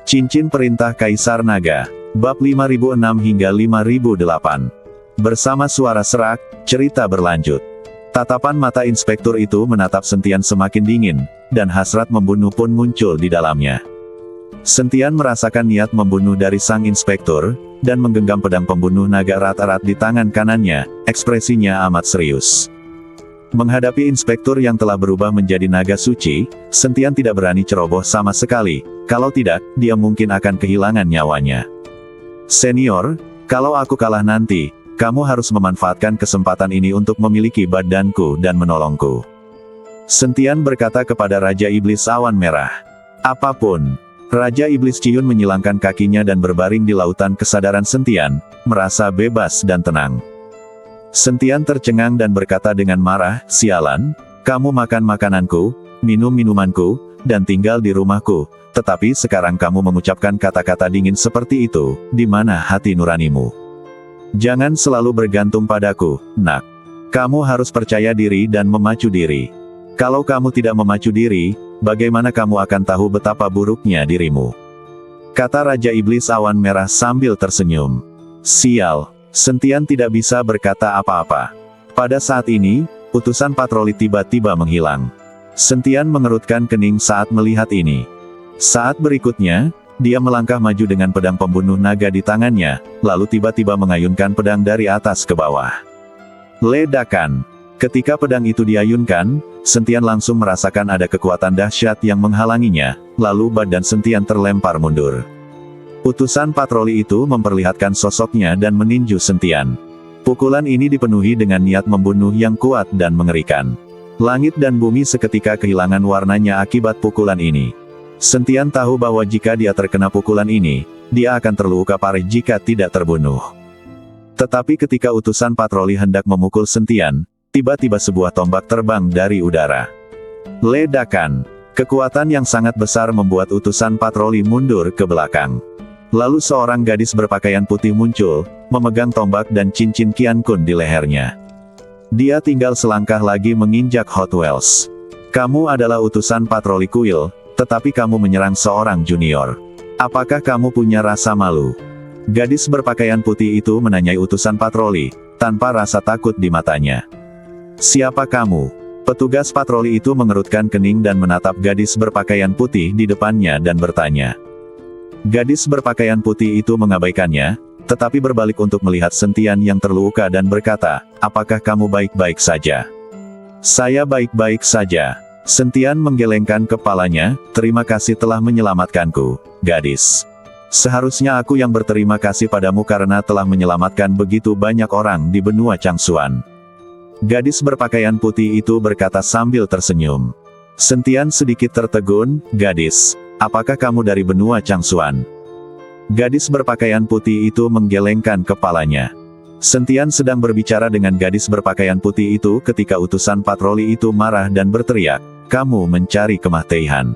Cincin Perintah Kaisar Naga. Bab 5006 hingga 5008. Bersama suara serak, cerita berlanjut. Tatapan mata inspektur itu menatap Sentian semakin dingin, dan hasrat membunuh pun muncul di dalamnya. Sentian merasakan niat membunuh dari sang inspektur, dan menggenggam pedang pembunuh naga erat-erat di tangan kanannya, ekspresinya amat serius. Menghadapi inspektur yang telah berubah menjadi naga suci, Sentian tidak berani ceroboh sama sekali, kalau tidak, dia mungkin akan kehilangan nyawanya. Senior, kalau aku kalah nanti, kamu harus memanfaatkan kesempatan ini untuk memiliki badanku dan menolongku. Sentian berkata kepada Raja Iblis Awan Merah. Apapun. Raja Iblis Ciun menyilangkan kakinya dan berbaring di lautan kesadaran Sentian, merasa bebas dan tenang. Sentian tercengang dan berkata dengan marah, sialan, kamu makan makananku, minum minumanku, dan tinggal di rumahku, tetapi sekarang kamu mengucapkan kata-kata dingin seperti itu, di mana hati nuranimu? Jangan selalu bergantung padaku, nak. Kamu harus percaya diri dan memacu diri. Kalau kamu tidak memacu diri, bagaimana kamu akan tahu betapa buruknya dirimu? Kata Raja Iblis Awan Merah sambil tersenyum. Sial, Sentian tidak bisa berkata apa-apa. Pada saat ini, utusan patroli tiba-tiba menghilang. Sentian mengerutkan kening saat melihat ini. Saat berikutnya, dia melangkah maju dengan pedang pembunuh naga di tangannya, lalu tiba-tiba mengayunkan pedang dari atas ke bawah. Ledakan. Ketika pedang itu diayunkan, Sentian langsung merasakan ada kekuatan dahsyat yang menghalanginya, lalu badan Sentian terlempar mundur. Utusan patroli itu memperlihatkan sosoknya dan meninju Sentian. Pukulan ini dipenuhi dengan niat membunuh yang kuat dan mengerikan. Langit dan bumi seketika kehilangan warnanya akibat pukulan ini. Sentian tahu bahwa jika dia terkena pukulan ini, dia akan terluka parah jika tidak terbunuh. Tetapi ketika utusan patroli hendak memukul Sentian, tiba-tiba sebuah tombak terbang dari udara. Ledakan. Kekuatan yang sangat besar membuat utusan patroli mundur ke belakang. Lalu seorang gadis berpakaian putih muncul, memegang tombak dan cincin Qian Kun di lehernya. Dia tinggal selangkah lagi menginjak Hot Wheels. Kamu adalah utusan patroli kuil, tetapi kamu menyerang seorang junior. Apakah kamu punya rasa malu? Gadis berpakaian putih itu menanyai utusan patroli, tanpa rasa takut di matanya. Siapa kamu? Petugas patroli itu mengerutkan kening dan menatap gadis berpakaian putih di depannya dan bertanya. Gadis berpakaian putih itu mengabaikannya, tetapi berbalik untuk melihat Sentian yang terluka dan berkata, apakah kamu baik-baik saja? Saya baik-baik saja. Sentian menggelengkan kepalanya, terima kasih telah menyelamatkanku, gadis. Seharusnya aku yang berterima kasih padamu karena telah menyelamatkan begitu banyak orang di benua Changsuan. Gadis berpakaian putih itu berkata sambil tersenyum. Sentian sedikit tertegun, gadis, apakah kamu dari benua Changsuan? Gadis berpakaian putih itu menggelengkan kepalanya. Sentian sedang berbicara dengan gadis berpakaian putih itu ketika utusan patroli itu marah dan berteriak, kamu mencari kematian.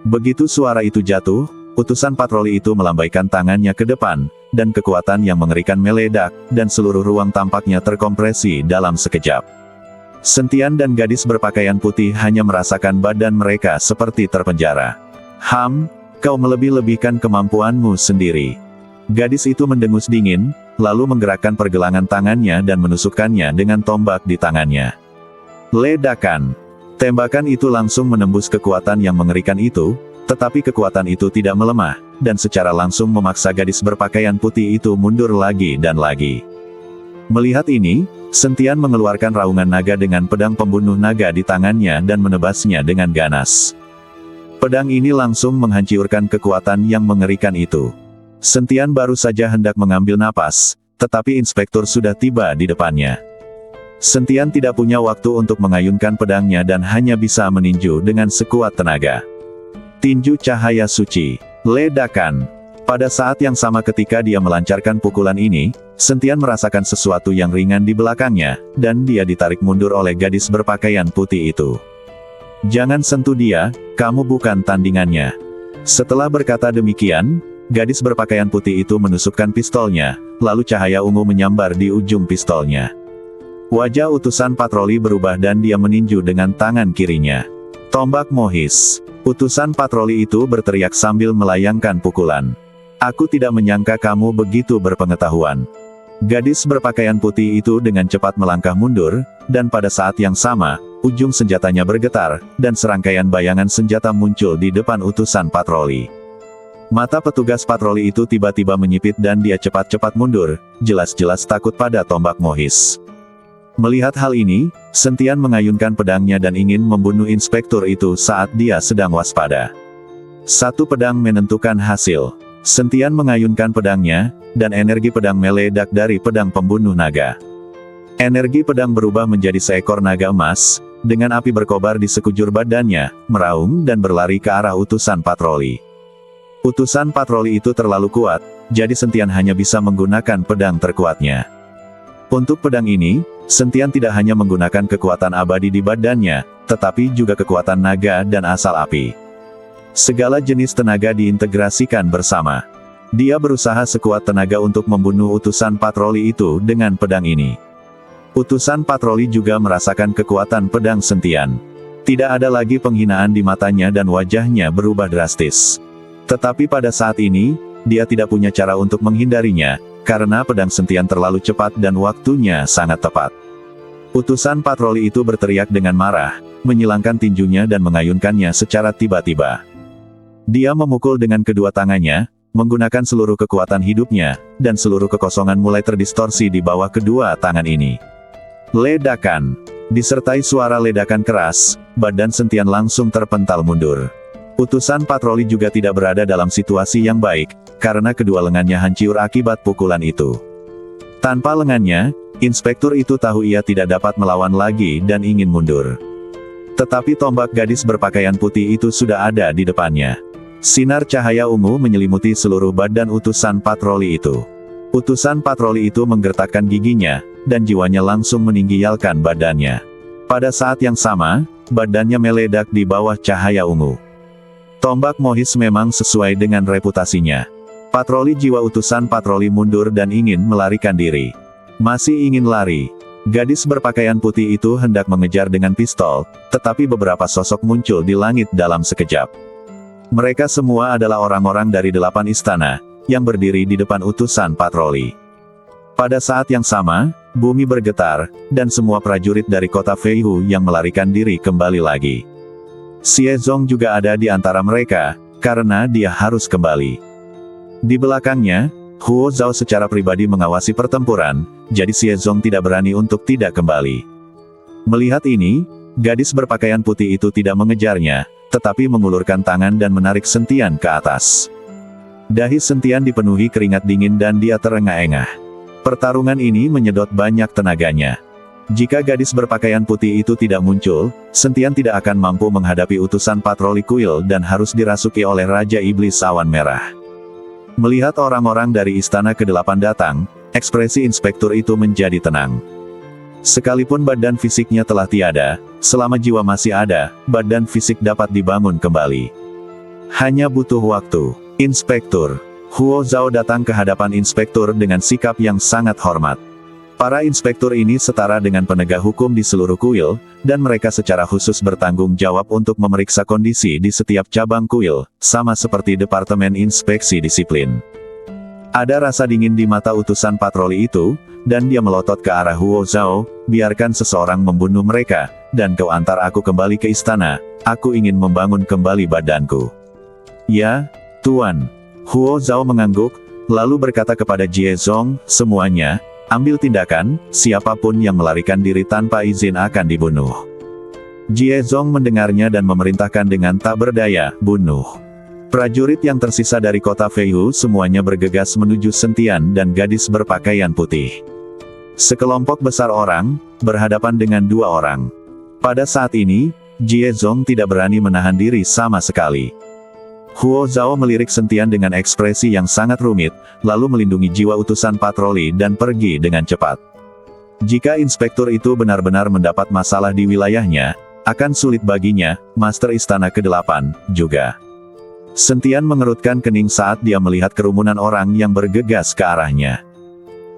Begitu suara itu jatuh, utusan patroli itu melambaikan tangannya ke depan, dan kekuatan yang mengerikan meledak, dan seluruh ruang tampaknya terkompresi dalam sekejap. Sentian dan gadis berpakaian putih hanya merasakan badan mereka seperti terpenjara. Kau melebih-lebihkan kemampuanmu sendiri. Gadis itu mendengus dingin, lalu menggerakkan pergelangan tangannya dan menusukkannya dengan tombak di tangannya. Ledakan. Tembakan itu langsung menembus kekuatan yang mengerikan itu, tetapi kekuatan itu tidak melemah, dan secara langsung memaksa gadis berpakaian putih itu mundur lagi dan lagi. Melihat ini, Sentian mengeluarkan raungan naga dengan pedang pembunuh naga di tangannya dan menebasnya dengan ganas. Pedang ini langsung menghancurkan kekuatan yang mengerikan itu. Sentian baru saja hendak mengambil napas, tetapi inspektur sudah tiba di depannya. Sentian tidak punya waktu untuk mengayunkan pedangnya dan hanya bisa meninju dengan sekuat tenaga. Tinju cahaya suci. Ledakan. Pada saat yang sama ketika dia melancarkan pukulan ini, Sentian merasakan sesuatu yang ringan di belakangnya, dan dia ditarik mundur oleh gadis berpakaian putih itu. Jangan sentuh dia, kamu bukan tandingannya. Setelah berkata demikian, gadis berpakaian putih itu menusukkan pistolnya, lalu cahaya ungu menyambar di ujung pistolnya. Wajah utusan patroli berubah dan dia meninju dengan tangan kirinya. Tombak Mohis. Utusan patroli itu berteriak sambil melayangkan pukulan. Aku tidak menyangka kamu begitu berpengetahuan. Gadis berpakaian putih itu dengan cepat melangkah mundur, dan pada saat yang sama, ujung senjatanya bergetar, dan serangkaian bayangan senjata muncul di depan utusan patroli. Mata petugas patroli itu tiba-tiba menyipit dan dia cepat-cepat mundur, jelas-jelas takut pada tombak Mohis. Melihat hal ini, Sentian mengayunkan pedangnya dan ingin membunuh inspektur itu saat dia sedang waspada. Satu pedang menentukan hasil. Sentian mengayunkan pedangnya, dan energi pedang meledak dari pedang pembunuh naga. Energi pedang berubah menjadi seekor naga emas, dengan api berkobar di sekujur badannya, meraung dan berlari ke arah utusan patroli. Utusan patroli itu terlalu kuat, jadi Sentian hanya bisa menggunakan pedang terkuatnya. Untuk pedang ini, Sentian tidak hanya menggunakan kekuatan abadi di badannya, tetapi juga kekuatan naga dan asal api. Segala jenis tenaga diintegrasikan bersama. Dia berusaha sekuat tenaga untuk membunuh utusan patroli itu dengan pedang ini. Utusan patroli juga merasakan kekuatan pedang Sentian. Tidak ada lagi penghinaan di matanya dan wajahnya berubah drastis. Tetapi pada saat ini, dia tidak punya cara untuk menghindarinya, karena pedang Sentian terlalu cepat dan waktunya sangat tepat. Utusan patroli itu berteriak dengan marah, menyilangkan tinjunya dan mengayunkannya secara tiba-tiba. Dia memukul dengan kedua tangannya, menggunakan seluruh kekuatan hidupnya, dan seluruh kekosongan mulai terdistorsi di bawah kedua tangan ini. Ledakan. Disertai suara ledakan keras, badan Sentian langsung terpental mundur. Utusan patroli juga tidak berada dalam situasi yang baik, karena kedua lengannya hancur akibat pukulan itu. Tanpa lengannya, inspektur itu tahu ia tidak dapat melawan lagi dan ingin mundur. Tetapi tombak gadis berpakaian putih itu sudah ada di depannya. Sinar cahaya ungu menyelimuti seluruh badan utusan patroli itu. Utusan patroli itu menggertakkan giginya, dan jiwanya langsung meninggialkan badannya. Pada saat yang sama, badannya meledak di bawah cahaya ungu. Tombak Mohis memang sesuai dengan reputasinya. Patroli jiwa utusan patroli mundur dan ingin melarikan diri. Masih ingin lari. Gadis berpakaian putih itu hendak mengejar dengan pistol, tetapi beberapa sosok muncul di langit dalam sekejap. Mereka semua adalah orang-orang dari 8 istana, yang berdiri di depan utusan patroli. Pada saat yang sama, bumi bergetar, dan semua prajurit dari kota Feihu yang melarikan diri kembali lagi. Xie Zong juga ada di antara mereka, karena dia harus kembali. Di belakangnya, Huo Zhao secara pribadi mengawasi pertempuran, jadi Xie Zong tidak berani untuk tidak kembali. Melihat ini, gadis berpakaian putih itu tidak mengejarnya, tetapi mengulurkan tangan dan menarik Sentian ke atas. Dahi Sentian dipenuhi keringat dingin dan dia terengah-engah. Pertarungan ini menyedot banyak tenaganya. Jika gadis berpakaian putih itu tidak muncul, Sentian tidak akan mampu menghadapi utusan patroli kuil dan harus dirasuki oleh Raja Iblis Awan Merah. Melihat orang-orang dari Istana ke-8 datang, ekspresi inspektur itu menjadi tenang. Sekalipun badan fisiknya telah tiada, selama jiwa masih ada, badan fisik dapat dibangun kembali. Hanya butuh waktu. Inspektur. Huo Zhao datang ke hadapan inspektur dengan sikap yang sangat hormat. Para inspektur ini setara dengan penegak hukum di seluruh kuil, dan mereka secara khusus bertanggung jawab untuk memeriksa kondisi di setiap cabang kuil, sama seperti Departemen Inspeksi Disiplin. Ada rasa dingin di mata utusan patroli itu, dan dia melotot ke arah Huo Zhao, biarkan seseorang membunuh mereka, dan kau antar aku kembali ke istana, aku ingin membangun kembali badanku. Ya, Tuan. Huo Zhao mengangguk, lalu berkata kepada Jie Zong, semuanya, ambil tindakan, siapapun yang melarikan diri tanpa izin akan dibunuh. Jie Zong mendengarnya dan memerintahkan dengan tak berdaya, bunuh. Prajurit yang tersisa dari kota Feihu semuanya bergegas menuju Sentian dan gadis berpakaian putih. Sekelompok besar orang, berhadapan dengan 2 orang. Pada saat ini, Jie Zong tidak berani menahan diri sama sekali. Huo Zhao melirik Sentian dengan ekspresi yang sangat rumit, lalu melindungi jiwa utusan patroli dan pergi dengan cepat. Jika inspektur itu benar-benar mendapat masalah di wilayahnya, akan sulit baginya, Master Istana ke-8, juga. Sentian mengerutkan kening saat dia melihat kerumunan orang yang bergegas ke arahnya.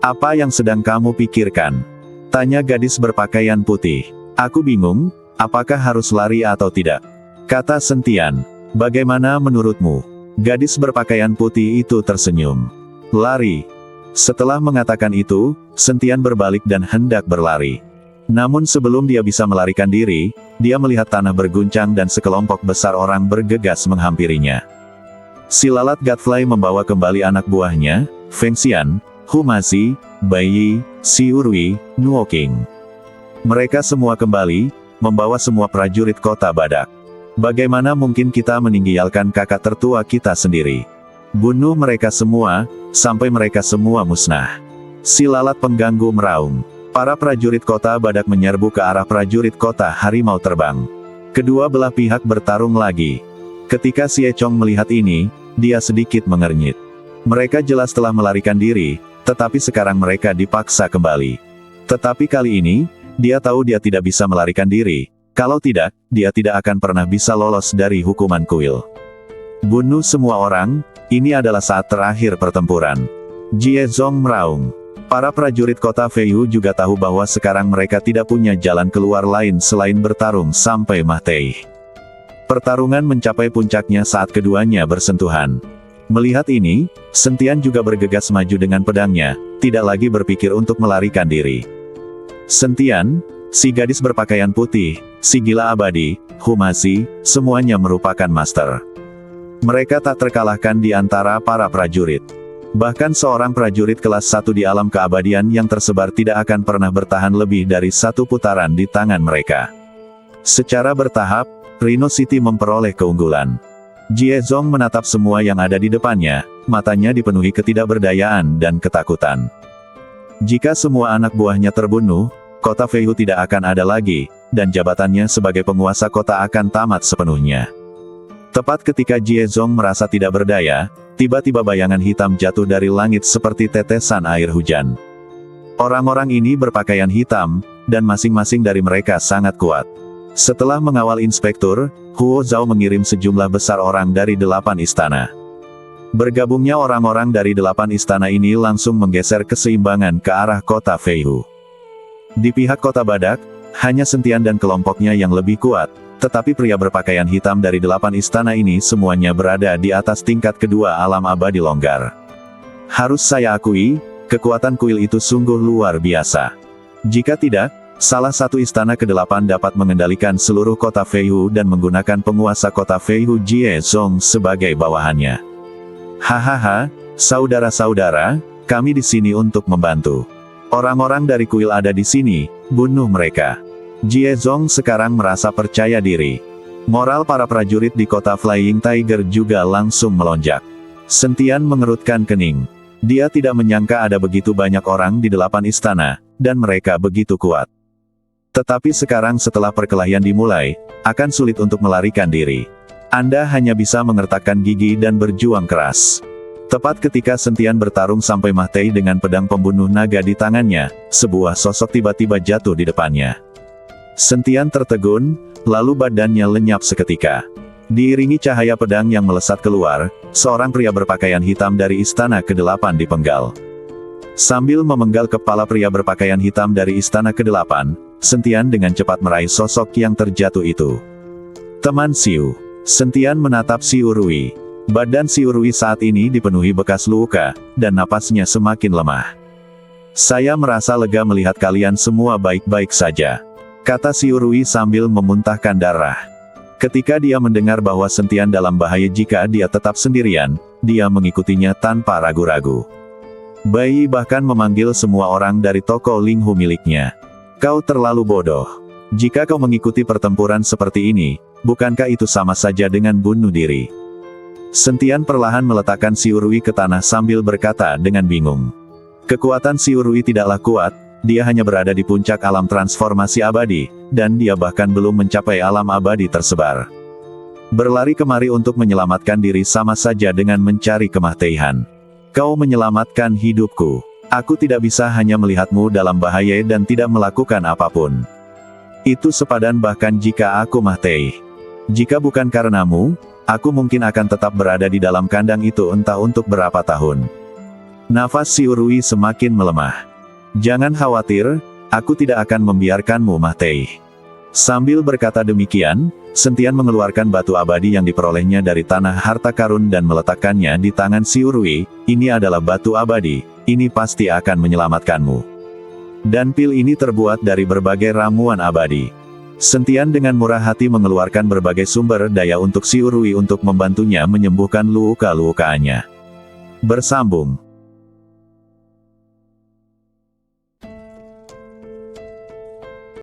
Apa yang sedang kamu pikirkan? Tanya gadis berpakaian putih. Aku bingung, apakah harus lari atau tidak? Kata Sentian. Bagaimana menurutmu? Gadis berpakaian putih itu tersenyum. Lari. Setelah mengatakan itu, Sentian berbalik dan hendak berlari. Namun sebelum dia bisa melarikan diri, dia melihat tanah berguncang dan sekelompok besar orang bergegas menghampirinya. Si lalat Godfly membawa kembali anak buahnya, Feng Xian, Hu Maxi, Bai Yi, Si Urui, Nuo Qing. Mereka semua kembali, membawa semua prajurit kota badak. Bagaimana mungkin kita meninggalkan kakak tertua kita sendiri? Bunuh mereka semua, sampai mereka semua musnah. Si lalat pengganggu meraung. Para prajurit kota badak menyerbu ke arah prajurit kota harimau terbang. Kedua belah pihak bertarung lagi. Ketika Xie Chong melihat ini, dia sedikit mengernyit. Mereka jelas telah melarikan diri, tetapi sekarang mereka dipaksa kembali. Tetapi kali ini, dia tahu dia tidak bisa melarikan diri. Kalau tidak, dia tidak akan pernah bisa lolos dari hukuman kuil. Bunuh semua orang, ini adalah saat terakhir pertempuran. Jie Zong meraung. Para prajurit kota Feihu juga tahu bahwa sekarang mereka tidak punya jalan keluar lain selain bertarung sampai mati. Pertarungan mencapai puncaknya saat keduanya bersentuhan. Melihat ini, Sentian juga bergegas maju dengan pedangnya, tidak lagi berpikir untuk melarikan diri. Sentian, si gadis berpakaian putih, si gila abadi, Hu Maxi, semuanya merupakan master. Mereka tak terkalahkan di antara para prajurit. Bahkan seorang prajurit kelas 1 di alam keabadian yang tersebar tidak akan pernah bertahan lebih dari satu putaran di tangan mereka. Secara bertahap, Rhino City memperoleh keunggulan. Jie Zong menatap semua yang ada di depannya, matanya dipenuhi ketidakberdayaan dan ketakutan. Jika semua anak buahnya terbunuh, kota Feihu tidak akan ada lagi, dan jabatannya sebagai penguasa kota akan tamat sepenuhnya. Tepat ketika Jie Zong merasa tidak berdaya, tiba-tiba bayangan hitam jatuh dari langit seperti tetesan air hujan. Orang-orang ini berpakaian hitam, dan masing-masing dari mereka sangat kuat. Setelah mengawal inspektur, Huo Zhao mengirim sejumlah besar orang dari 8 istana. Bergabungnya orang-orang dari 8 istana ini langsung menggeser keseimbangan ke arah kota Feihu. Di pihak kota badak, hanya Sentian dan kelompoknya yang lebih kuat, tetapi pria berpakaian hitam dari 8 istana ini semuanya berada di atas tingkat kedua alam abadi longgar. Harus saya akui, kekuatan kuil itu sungguh luar biasa. Jika tidak, salah satu istana ke-8 dapat mengendalikan seluruh kota Feihu dan menggunakan penguasa kota Feihu Jie Zong sebagai bawahannya. Hahaha, saudara-saudara, kami di sini untuk membantu. Orang-orang dari kuil ada di sini, bunuh mereka. Jie Zong sekarang merasa percaya diri. Moral para prajurit di kota Flying Tiger juga langsung melonjak. Sentian mengerutkan kening. Dia tidak menyangka ada begitu banyak orang di 8 istana, dan mereka begitu kuat. Tetapi sekarang setelah perkelahian dimulai, akan sulit untuk melarikan diri. Anda hanya bisa mengertakkan gigi dan berjuang keras. Tepat ketika Sentian bertarung sampai mati dengan pedang pembunuh naga di tangannya, sebuah sosok tiba-tiba jatuh di depannya. Sentian tertegun, lalu badannya lenyap seketika. Diiringi cahaya pedang yang melesat keluar, seorang pria berpakaian hitam dari istana ke-8 dipenggal. Sambil memenggal kepala pria berpakaian hitam dari istana ke-8, Sentian dengan cepat meraih sosok yang terjatuh itu. Teman Siu. Sentian menatap Si Urui. Badan Si Urui saat ini dipenuhi bekas luka, dan napasnya semakin lemah. Saya merasa lega melihat kalian semua baik-baik saja, kata Si Urui sambil memuntahkan darah. Ketika dia mendengar bahwa Sentian dalam bahaya jika dia tetap sendirian, dia mengikutinya tanpa ragu-ragu. Bai bahkan memanggil semua orang dari toko Linghu miliknya. Kau terlalu bodoh. Jika kau mengikuti pertempuran seperti ini, bukankah itu sama saja dengan bunuh diri? Sentian perlahan meletakkan Si Urui ke tanah sambil berkata dengan bingung. Kekuatan Si Urui tidaklah kuat, dia hanya berada di puncak alam transformasi abadi, dan dia bahkan belum mencapai alam abadi tersebar. Berlari kemari untuk menyelamatkan diri sama saja dengan mencari kematian. Kau menyelamatkan hidupku. Aku tidak bisa hanya melihatmu dalam bahaya dan tidak melakukan apapun. Itu sepadan bahkan jika aku mati. Jika bukan karenamu, aku mungkin akan tetap berada di dalam kandang itu entah untuk berapa tahun. Nafas Si Urui semakin melemah. Jangan khawatir, aku tidak akan membiarkanmu mati. Sambil berkata demikian, Sentian mengeluarkan batu abadi yang diperolehnya dari tanah harta karun dan meletakkannya di tangan si Urwi. Ini adalah batu abadi, ini pasti akan menyelamatkanmu. Dan pil ini terbuat dari berbagai ramuan abadi. Sentian dengan murah hati mengeluarkan berbagai sumber daya untuk si Urwi untuk membantunya menyembuhkan luka-lukanya. Bersambung.